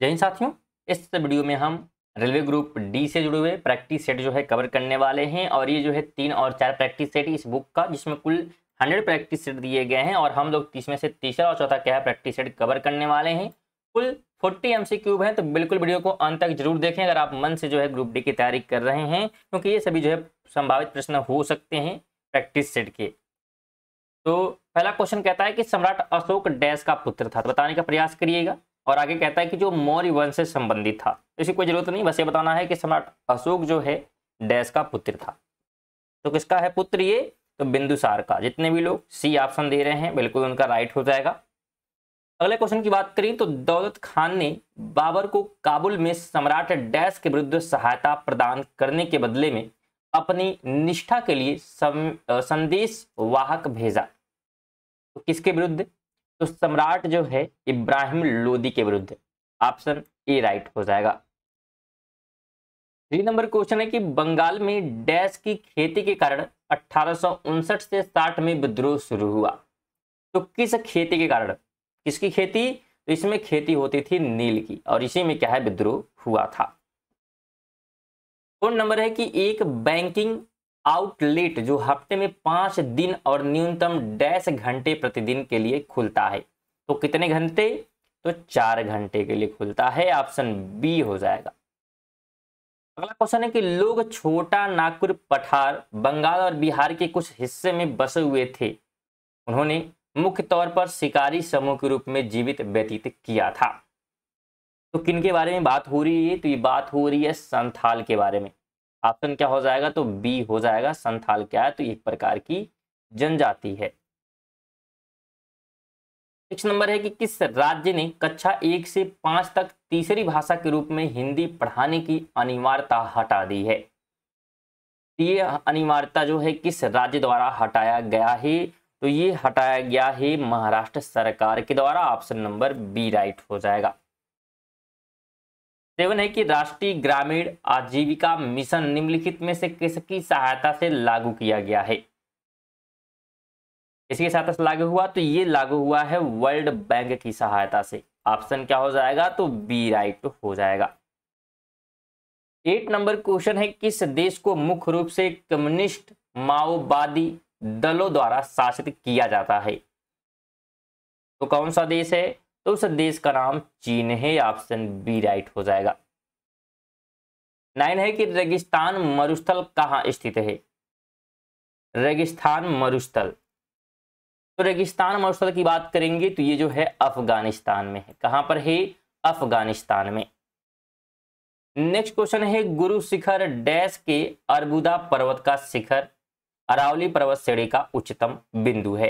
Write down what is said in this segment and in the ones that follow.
जय हिंद साथियों, इस वीडियो में हम रेलवे ग्रुप डी से जुड़े हुए प्रैक्टिस सेट जो है कवर करने वाले हैं। और ये जो है 3 और 4 प्रैक्टिस सेट इस बुक का, जिसमें कुल 100 प्रैक्टिस सेट दिए गए हैं और हम लोग इसमें से तीसरा और चौथा क्या है प्रैक्टिस सेट कवर करने वाले हैं। कुल 40 MCQ हैं, तो बिल्कुल वीडियो को अंत तक जरूर देखें अगर आप मन से जो है ग्रुप डी की तैयारी कर रहे हैं, क्योंकि ये सभी जो है संभावित प्रश्न हो सकते हैं प्रैक्टिस सेट के। तो पहला क्वेश्चन कहता है कि सम्राट अशोक डैश का पुत्र था, तो बताने का प्रयास करिएगा। और आगे कहता है कि जो मौर्य वंश से संबंधित था, इसकी कोई जरूरत नहीं, बस ये बताना है कि सम्राट अशोक जो है डैश का पुत्र था। तो किसका है पुत्र ये? तो बिंदुसार का। जितने भी लोग सी ऑप्शन दे रहे हैं बिल्कुल उनका राइट हो जाएगा। अगले क्वेश्चन की बात करें तो दौलत खान ने बाबर को काबुल में सम्राट डैश के विरुद्ध सहायता प्रदान करने के बदले में अपनी निष्ठा के लिए संदेश वाहक भेजा। तो किसके विरुद्ध? तो सम्राट जो है इब्राहिम लोदी के विरुद्ध। ऑप्शन ए राइट हो जाएगा। 3 नंबर क्वेश्चन है कि बंगाल में डैश की खेती के कारण 1859 से 60 में विद्रोह शुरू हुआ। तो किस खेती के कारण? किसकी खेती? तो इसमें खेती होती थी नील की, और इसी में क्या है विद्रोह हुआ था। 4 नंबर है कि एक बैंकिंग आउटलेट जो हफ्ते में 5 दिन और न्यूनतम डैश घंटे प्रतिदिन के लिए खुलता है। तो कितने घंटे? तो 4 घंटे के लिए खुलता है। ऑप्शन बी हो जाएगा। अगला क्वेश्चन है कि लोग छोटा नागपुर पठार बंगाल और बिहार के कुछ हिस्से में बसे हुए थे। उन्होंने मुख्य तौर पर शिकारी समूह के रूप में जीवित व्यतीत किया था। तो किन के बारे में बात हो रही है? तो ये बात हो रही है संथाल के बारे में। ऑप्शन क्या हो जाएगा? तो बी हो जाएगा। संथाल क्या है? तो एक प्रकार की जनजाति है। 6 नंबर है कि किस राज्य ने कक्षा 1 से 5 तक तीसरी भाषा के रूप में हिंदी पढ़ाने की अनिवार्यता हटा दी है? ये अनिवार्यता जो है किस राज्य द्वारा हटाया गया है? तो ये हटाया गया है महाराष्ट्र सरकार के द्वारा। ऑप्शन नंबर बी राइट हो जाएगा। 7 है कि राष्ट्रीय ग्रामीण आजीविका मिशन निम्नलिखित में से किसकी सहायता से लागू किया गया है? इसकी सहायता से लागू हुआ? तो ये लागू हुआ है वर्ल्ड बैंक की सहायता से। ऑप्शन क्या हो जाएगा? तो बी राइट हो जाएगा। 8 नंबर क्वेश्चन है किस देश को मुख्य रूप से कम्युनिस्ट माओवादी दलों द्वारा शासित किया जाता है? तो कौन सा देश है? तो उस देश का नाम चीन है। ऑप्शन बी राइट हो जाएगा। 9 है कि रेगिस्तान मरुस्थल कहाँ स्थित है? रेगिस्तान मरुस्थल, तो रेगिस्तान मरुस्थल की बात करेंगे तो ये जो है अफगानिस्तान में है। कहां पर है? अफगानिस्तान में। नेक्स्ट क्वेश्चन है गुरु शिखर डैश के अर्बुदा पर्वत का शिखर अरावली पर्वत श्रेणी का उच्चतम बिंदु है।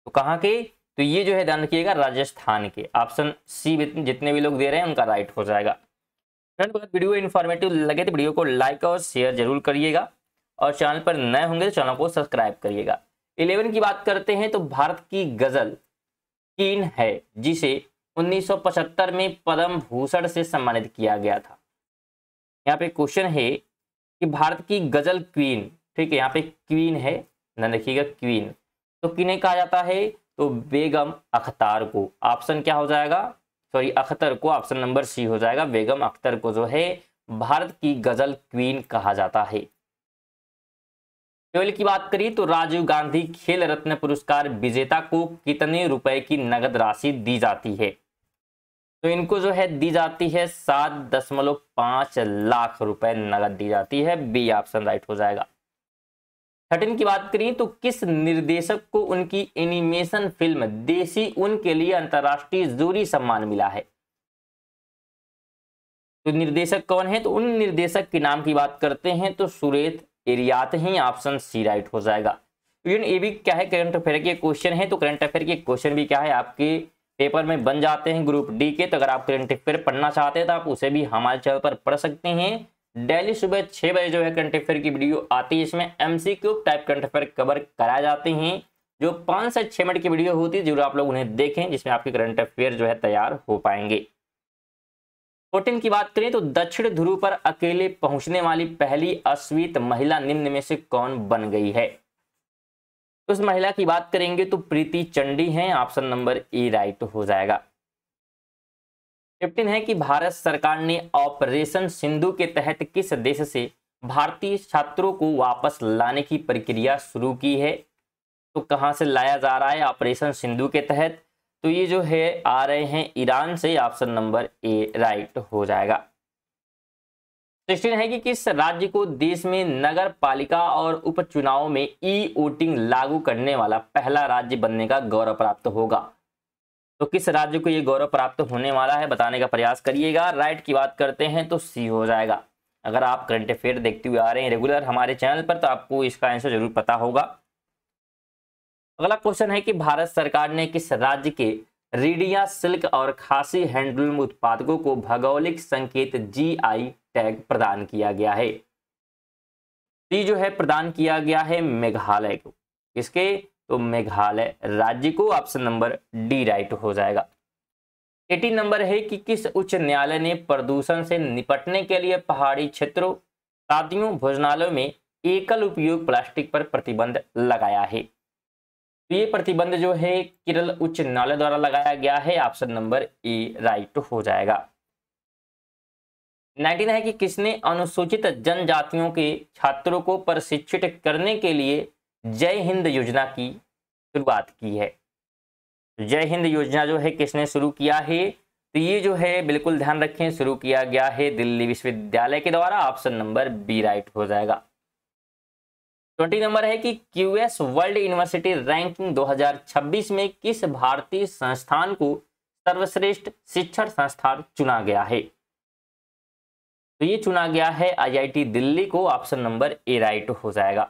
तो कहां के? तो ये जो है ध्यान रखिएगा राजस्थान के। ऑप्शन सी जितने भी लोग दे रहे हैं उनका राइट हो जाएगा। फ्रेंड, अगर वीडियो इन्फॉर्मेटिव लगे तो वीडियो को लाइक और शेयर जरूर करिएगा, और चैनल पर नए होंगे तो चैनल को सब्सक्राइब करिएगा। 11 की बात करते हैं तो भारत की गजल कीन है जिसे 1975 में पद्म भूषण से सम्मानित किया गया था। यहाँ पे क्वेश्चन है कि भारत की गजल क्वीन, ठीक है, यहाँ पे क्वीन है, ध्यान रखिएगा क्वीन, तो किन्हें कहा जाता है? तो बेगम अख्तर को। ऑप्शन क्या हो जाएगा? सॉरी, अख्तर को। ऑप्शन नंबर सी हो जाएगा। बेगम अख्तर को जो है भारत की गजल क्वीन कहा जाता है। 12 की बात करिए तो राजीव गांधी खेल रत्न पुरस्कार विजेता को कितने रुपए की नगद राशि दी जाती है? तो इनको जो है दी जाती है 7.5 लाख रुपए नगद दी जाती है। बी ऑप्शन राइट हो जाएगा। 13 की बात करिए तो किस निर्देशक को उनकी एनिमेशन फिल्म देसी ऊन के लिए अंतरराष्ट्रीय जूरी सम्मान मिला है? तो निर्देशक कौन है? तो उन निर्देशक के नाम की बात करते हैं तो सुरेश एरियात ही। ऑप्शन सी राइट हो जाएगा। ये भी क्या है करंट अफेयर के क्वेश्चन है, तो करंट अफेयर के क्वेश्चन भी क्या है आपके पेपर में बन जाते हैं ग्रुप डी के। तो अगर आप करंट अफेयर पढ़ना चाहते हैं तो आप उसे भी हमारे चैनल पर पढ़ सकते हैं। डेली सुबह 6 बजे जो है करंट अफेयर की वीडियो आती है। इसमें MCQ type current affair cover कराए जाते हैं। जो 5 से 6 मिनट की वीडियो होती है जरूर आप लोग उन्हें देखें, जिसमें आपके करंट अफेयर जो है तैयार हो पाएंगे। 14 की बात करें तो दक्षिण ध्रुव पर अकेले पहुंचने वाली पहली अश्वेत महिला निम्न में से कौन बन गई है? तो उस महिला की बात करेंगे तो प्रीति चंडी हैं, ऑप्शन नंबर ए राइट हो जाएगा। 15 है कि भारत सरकार ने ऑपरेशन सिंधु के तहत किस देश से भारतीय छात्रों को वापस लाने की प्रक्रिया शुरू की है। तो कहां से लाया जा रहा है ऑपरेशन सिंधु के तहत, तो ये जो है आ रहे हैं ईरान से, ऑप्शन नंबर ए राइट हो जाएगा। 16 है कि किस राज्य को देश में नगर पालिका और उपचुनाव में ई वोटिंग लागू करने वाला पहला राज्य बनने का गौरव प्राप्त होगा। तो किस राज्य को ये गौरव प्राप्त होने वाला है बताने का प्रयास करिएगा। राइट की बात करते हैं तो सी हो जाएगा। अगर आप करंट अफेयर देखते हुए आ रहे हैं रेगुलर हमारे चैनल पर तो आपको इसका आंसर जरूर पता होगा। अगला क्वेश्चन है कि भारत सरकार ने किस राज्य के रीडिया सिल्क और खासी हैंडलूम उत्पादकों को भौगोलिक संकेत जीआई टैग प्रदान किया गया है। सी जो है प्रदान किया गया है मेघालय को। किसके, तो मेघालय राज्य को, ऑप्शन नंबर डी राइट हो जाएगा। 18 नंबर है कि किस उच्च न्यायालय ने प्रदूषण से निपटने के लिए पहाड़ी क्षेत्रों, शादियों, भोजनालयों में एकल उपयोग प्लास्टिक पर प्रतिबंध लगाया है। तो ये प्रतिबंध जो है केरल उच्च न्यायालय द्वारा लगाया गया है, ऑप्शन नंबर ए राइट हो जाएगा। 19 है कि किसने अनुसूचित जनजातियों के छात्रों को प्रशिक्षित करने के लिए जय हिंद योजना की शुरुआत की है। जय हिंद योजना जो है किसने शुरू किया है, तो ये जो है बिल्कुल ध्यान रखें शुरू किया गया है दिल्ली विश्वविद्यालय के द्वारा, ऑप्शन नंबर बी राइट हो जाएगा। 20 नंबर है कि क्यूएस वर्ल्ड यूनिवर्सिटी रैंकिंग 2026 में किस भारतीय संस्थान को सर्वश्रेष्ठ शिक्षण संस्थान चुना गया है। तो ये चुना गया है आईआईटी दिल्ली को, ऑप्शन नंबर ए राइट हो जाएगा।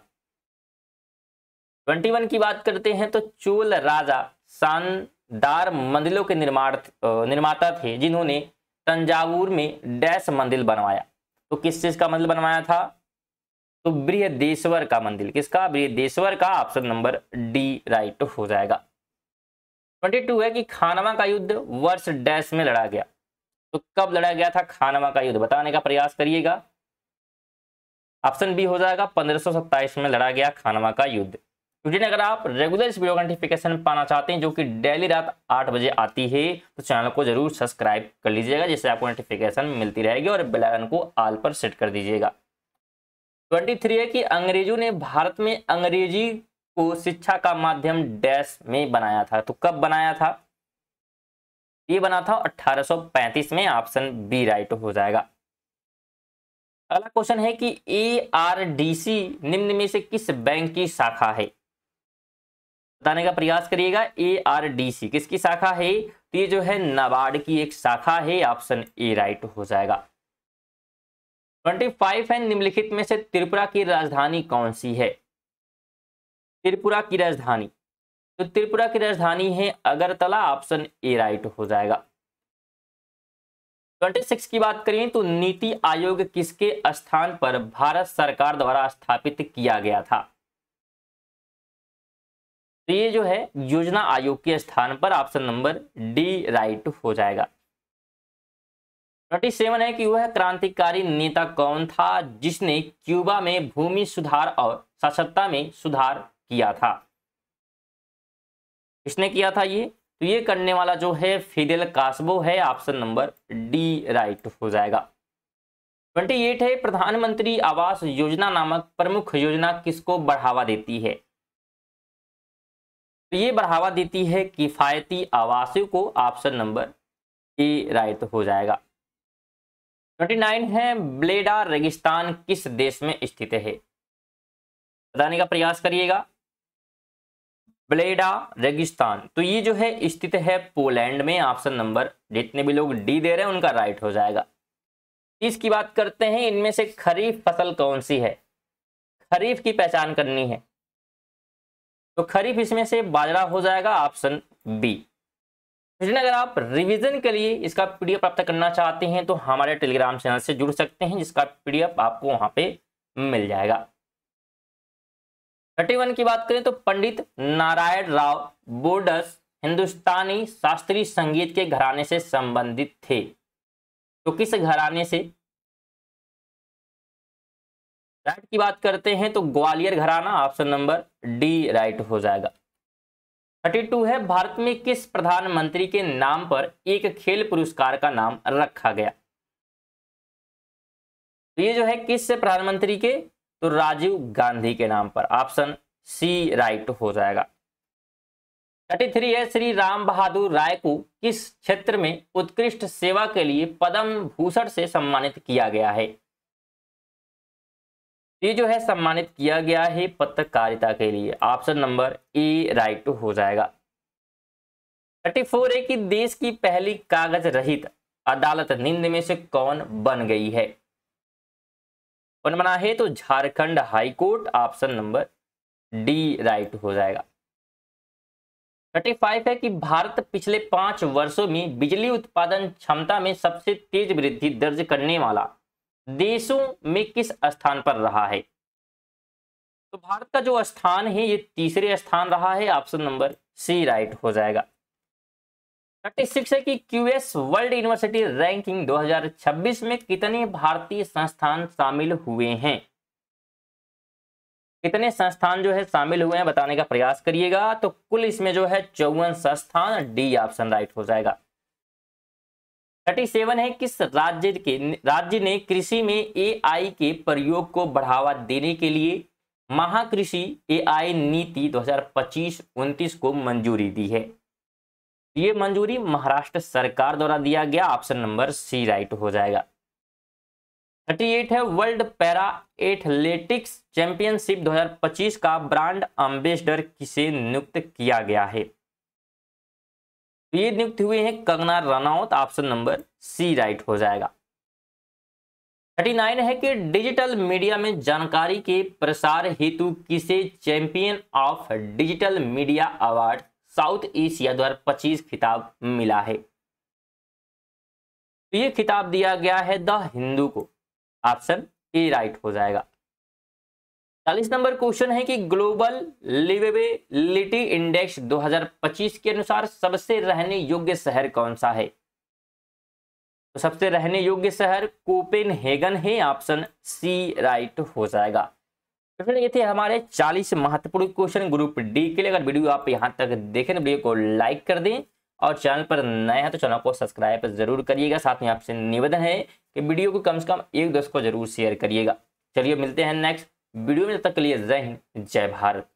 21 की बात करते हैं तो चोल राजा शानदार मंदिरों के निर्माता थे जिन्होंने तंजावुर में डैश मंदिर बनवाया। तो किस चीज का मंदिर बनवाया था, तो बृहदेश्वर का मंदिर। किसका, बृहदेश्वर का, ऑप्शन नंबर डी राइट हो जाएगा। 22 है कि खानवा का युद्ध वर्ष डैश में लड़ा गया। तो कब लड़ा गया था खानवा का युद्ध बताने का प्रयास करिएगा। ऑप्शन बी हो जाएगा 1527 में लड़ा गया खानवा का युद्ध। क्योंकि अगर आप रेगुलर इस वीडियो का नोटिफिकेशन पाना चाहते हैं जो कि डेली रात 8 बजे आती है तो चैनल को जरूर सब्सक्राइब कर लीजिएगा जिससे आपको नोटिफिकेशन मिलती रहेगी और बेल आइकन को ऑल पर सेट कर दीजिएगा। 23 है कि अंग्रेजों ने भारत में अंग्रेजी को शिक्षा का माध्यम डैश में बनाया था। तो कब बनाया था, ये बना था 1835 में, ऑप्शन बी राइट हो जाएगा। अगला क्वेश्चन है कि एआरडीसी निम्न में से किस बैंक की शाखा है बताने का प्रयास करिएगा। एआरडीसी किसकी शाखा है, तो ये जो है नाबार्ड की एक शाखा है, ऑप्शन ए राइट हो जाएगा। 25 है निम्नलिखित में से त्रिपुरा की राजधानी कौन सी है। त्रिपुरा की राजधानी, तो त्रिपुरा की राजधानी है अगरतला, ऑप्शन ए राइट हो जाएगा। 26 की बात करें तो नीति आयोग किसके स्थान पर भारत सरकार द्वारा स्थापित किया गया था। तो ये जो है योजना आयोग के स्थान पर, ऑप्शन नंबर डी राइट हो जाएगा। 27 है कि वह क्रांतिकारी नेता कौन था जिसने क्यूबा में भूमि सुधार और साक्षरता में सुधार किया था। किसने किया था ये, तो ये करने वाला जो है फिडेल कास्ट्रो है, ऑप्शन नंबर डी राइट हो जाएगा। 28 है प्रधानमंत्री आवास योजना नामक प्रमुख योजना किसको बढ़ावा देती है। तो ये बढ़ावा देती है किफायती आवासों को, ऑप्शन नंबर ए राइट हो जाएगा। 29 है ब्लेडा रेगिस्तान किस देश में स्थित है बताने का प्रयास करिएगा। ब्लेडा रेगिस्तान, तो ये जो है स्थित है पोलैंड में, ऑप्शन नंबर, जितने भी लोग डी दे रहे हैं उनका राइट हो जाएगा। इसकी बात करते हैं इनमें से खरीफ फसल कौन सी है, खरीफ की पहचान करनी है। तो खरीफ इसमें से बाजरा हो जाएगा, ऑप्शन बी। लेकिन अगर आप रिवीजन के लिए इसका पीडीएफ प्राप्त करना चाहते हैं तो हमारे टेलीग्राम चैनल से जुड़ सकते हैं जिसका पीडीएफ आपको वहां पे मिल जाएगा। 31 की बात करें तो पंडित नारायण राव बोरडस हिंदुस्तानी शास्त्रीय संगीत के घराने से संबंधित थे। तो किस घराने से, राइट की बात करते हैं तो ग्वालियर घराना, ऑप्शन नंबर डी राइट हो जाएगा। 32 है, भारत में किस प्रधानमंत्री के नाम पर एक खेल पुरस्कार का नाम रखा गया? तो ये जो है किस से प्रधानमंत्री के, तो राजीव गांधी के नाम पर, ऑप्शन सी राइट हो जाएगा। 33 है, श्री राम बहादुर राय को किस क्षेत्र में उत्कृष्ट सेवा के लिए पद्म भूषण से सम्मानित किया गया है? ये जो है सम्मानित किया गया है पत्रकारिता के लिए, ऑप्शन नंबर ए राइट हो जाएगा। 34 है कि देश की पहली कागज रहित अदालत निम्न में से कौन बन गई है? कौन बना है? तो Jharkhand high court, option number D right हो जाएगा। 35 है कि भारत पिछले 5 वर्षों में बिजली उत्पादन क्षमता में सबसे तेज वृद्धि दर्ज करने वाला देशों में किस स्थान पर रहा है? तो भारत का जो स्थान है ये तीसरे स्थान रहा है, ऑप्शन नंबर सी राइट हो जाएगा। 36 है कि क्यूएस वर्ल्ड यूनिवर्सिटी रैंकिंग 2026 में कितने भारतीय संस्थान शामिल हुए हैं? कितने संस्थान जो है शामिल हुए हैं बताने का प्रयास करिएगा। तो कुल इसमें जो है 54 संस्थान, डी ऑप्शन राइट हो जाएगा। 37 है, किस राज्य ने कृषि में एआई के प्रयोग को बढ़ावा देने के लिए महाकृषि एआई नीति 2025-29 को मंजूरी दी है? ये मंजूरी महाराष्ट्र सरकार द्वारा दिया गया, ऑप्शन नंबर सी राइट हो जाएगा। 38 है, वर्ल्ड पैरा एथलेटिक्स चैंपियनशिप 2025 का ब्रांड एम्बेसडर किसे नियुक्त किया गया है? ये नियुक्त हुए हैं Kangana Ranaut, option number C right हो जाएगा। 39 है कि डिजिटल मीडिया में जानकारी के प्रसार हेतु किसे champion of digital media award south Asia 2025 खिताब मिला है? ये खिताब दिया गया है द हिंदू को, ऑप्शन ए राइट हो जाएगा। 40 नंबर क्वेश्चन है कि ग्लोबल लिवेबिलिटी इंडेक्स 2025 के अनुसार सबसे रहने योग्य शहर कौन सा है? तो सबसे रहने योग्य शहर कोपेनहेगन है, ऑप्शन सी राइट हो जाएगा। तो फिर ये थे हमारे 40 महत्वपूर्ण क्वेश्चन ग्रुप डी के लिए। अगर वीडियो आप यहां तक देखें तो वीडियो को लाइक कर दें और चैनल पर नए हैं तो चैनल को सब्सक्राइब जरूर करिएगा। साथ में आपसे निवेदन है कि वीडियो को कम से कम एक दोस्त को जरूर शेयर करिएगा। चलिए मिलते हैं नेक्स्ट वीडियो में, तब तक के लिए जय हिंद जय भारत।